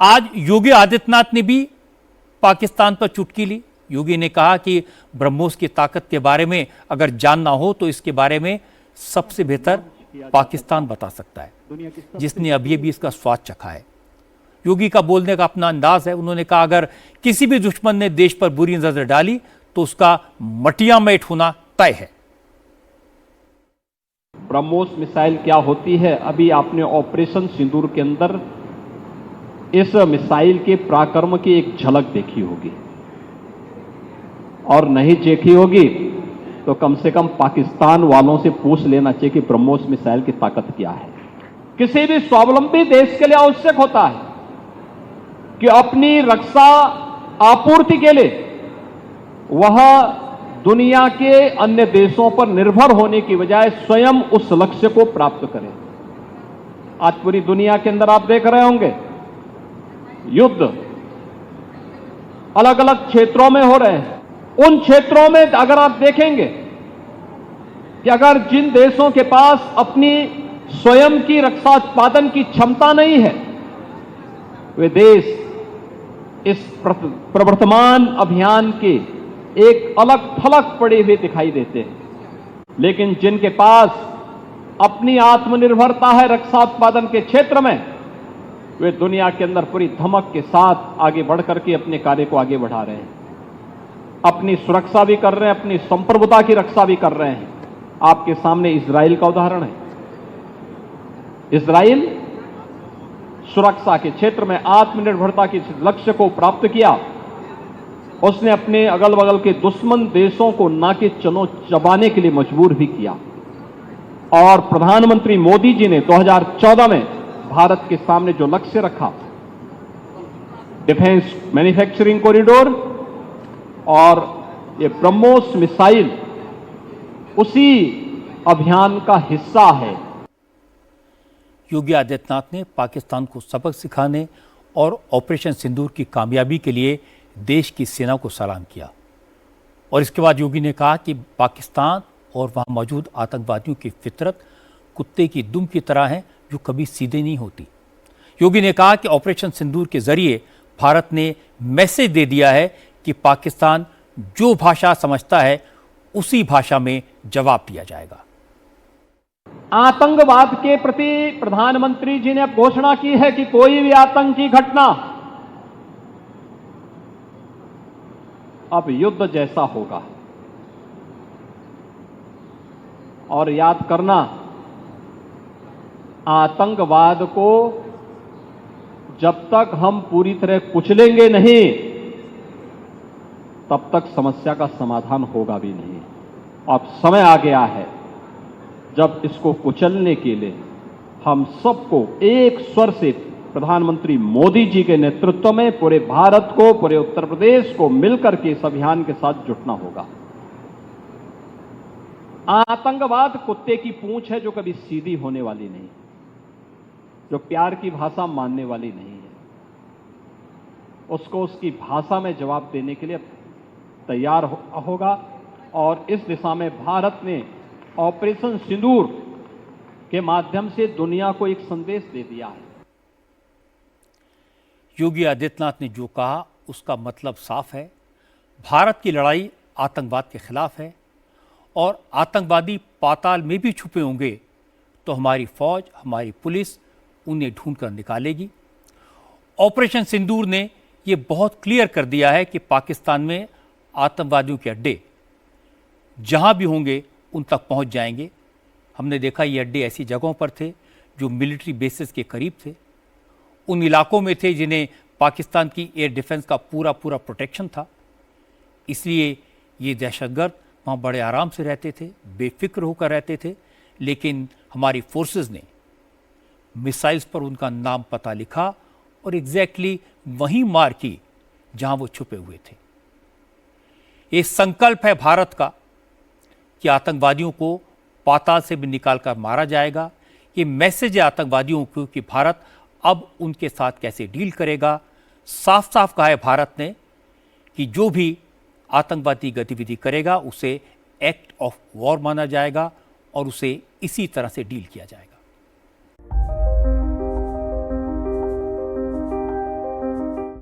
आज योगी आदित्यनाथ ने भी पाकिस्तान पर चुटकी ली। योगी ने कहा कि ब्रह्मोस की ताकत के बारे में अगर जानना हो तो इसके बारे में सबसे बेहतर पाकिस्तान बता सकता है, जिसने अभी अभी इसका स्वाद चखा है। योगी का बोलने का अपना अंदाज है। उन्होंने कहा अगर किसी भी दुश्मन ने देश पर बुरी नजर डाली तो उसका मटिया में होना तय है। ब्रह्मोस मिसाइल क्या होती है, अभी आपने ऑपरेशन सिंदूर के अंदर इस मिसाइल के पराक्रम की एक झलक देखी होगी, और नहीं देखी होगी तो कम से कम पाकिस्तान वालों से पूछ लेना चाहिए कि ब्रह्मोस मिसाइल की ताकत क्या है। किसी भी स्वावलंबी देश के लिए आवश्यक होता है कि अपनी रक्षा आपूर्ति के लिए वह दुनिया के अन्य देशों पर निर्भर होने की बजाय स्वयं उस लक्ष्य को प्राप्त करे। आज पूरी दुनिया के अंदर आप देख रहे होंगे युद्ध अलग अलग क्षेत्रों में हो रहे हैं। उन क्षेत्रों में अगर आप देखेंगे कि अगर जिन देशों के पास अपनी स्वयं की रक्षा उत्पादन की क्षमता नहीं है, वे देश इस प्रवर्तमान अभियान के एक अलग थलग पड़े हुए दिखाई देते हैं। लेकिन जिनके पास अपनी आत्मनिर्भरता है रक्षा उत्पादन के क्षेत्र में, वे दुनिया के अंदर पूरी धमक के साथ आगे बढ़कर के अपने कार्य को आगे बढ़ा रहे हैं, अपनी सुरक्षा भी कर रहे हैं, अपनी संप्रभुता की रक्षा भी कर रहे हैं। आपके सामने इजराइल का उदाहरण है। इजराइल सुरक्षा के क्षेत्र में आत्मनिर्भरता के लक्ष्य को प्राप्त किया। उसने अपने अगल बगल के दुश्मन देशों को नाके चबाने के लिए मजबूर भी किया। और प्रधानमंत्री मोदी जी ने 2014 में भारत के सामने जो लक्ष्य रखा, डिफेंस मैन्युफैक्चरिंग कॉरिडोर और ये ब्रह्मोस मिसाइल उसी अभियान का हिस्सा है। योगी आदित्यनाथ ने पाकिस्तान को सबक सिखाने और ऑपरेशन सिंदूर की कामयाबी के लिए देश की सेना को सलाम किया। और इसके बाद योगी ने कहा कि पाकिस्तान और वहां मौजूद आतंकवादियों की फितरत कुत्ते की दुम की तरह है जो कभी सीधे नहीं होती। योगी ने कहा कि ऑपरेशन सिंदूर के जरिए भारत ने मैसेज दे दिया है कि पाकिस्तान जो भाषा समझता है उसी भाषा में जवाब दिया जाएगा। आतंकवाद के प्रति प्रधानमंत्री जी ने घोषणा की है कि कोई भी आतंकी घटना अब युद्ध जैसा होगा। और याद करना, आतंकवाद को जब तक हम पूरी तरह कुचलेंगे नहीं तब तक समस्या का समाधान होगा भी नहीं। अब समय आ गया है जब इसको कुचलने के लिए हम सबको एक स्वर से प्रधानमंत्री मोदी जी के नेतृत्व में पूरे भारत को, पूरे उत्तर प्रदेश को मिलकर के इस अभियान के साथ जुटना होगा। आतंकवाद कुत्ते की पूंछ है जो कभी सीधी होने वाली नहीं, जो प्यार की भाषा मानने वाली नहीं है। उसको उसकी भाषा में जवाब देने के लिए तैयार होगा। और इस दिशा में भारत ने ऑपरेशन सिंदूर के माध्यम से दुनिया को एक संदेश दे दिया है। योगी आदित्यनाथ ने जो कहा उसका मतलब साफ है। भारत की लड़ाई आतंकवाद के खिलाफ है और आतंकवादी पाताल में भी छुपे होंगे तो हमारी फौज, हमारी पुलिस उन्हें ढूंढ कर निकालेगी। ऑपरेशन सिंदूर ने ये बहुत क्लियर कर दिया है कि पाकिस्तान में आतंकवादियों के अड्डे जहां भी होंगे उन तक पहुंच जाएंगे। हमने देखा ये अड्डे ऐसी जगहों पर थे जो मिलिट्री बेसिस के करीब थे, उन इलाकों में थे जिन्हें पाकिस्तान की एयर डिफेंस का पूरा प्रोटेक्शन था। इसलिए ये दहशतगर्द वहाँ बड़े आराम से रहते थे, बेफिक्र होकर रहते थे। लेकिन हमारी फोर्सेस ने मिसाइल्स पर उनका नाम पता लिखा और एग्जैक्टली वहीं मार की जहां वो छुपे हुए थे। ये संकल्प है भारत का कि आतंकवादियों को पाताल से भी निकालकर मारा जाएगा। ये मैसेज है आतंकवादियों को कि भारत अब उनके साथ कैसे डील करेगा। साफ साफ कहा है भारत ने कि जो भी आतंकवादी गतिविधि करेगा उसे एक्ट ऑफ वॉर माना जाएगा और उसे इसी तरह से डील किया जाएगा।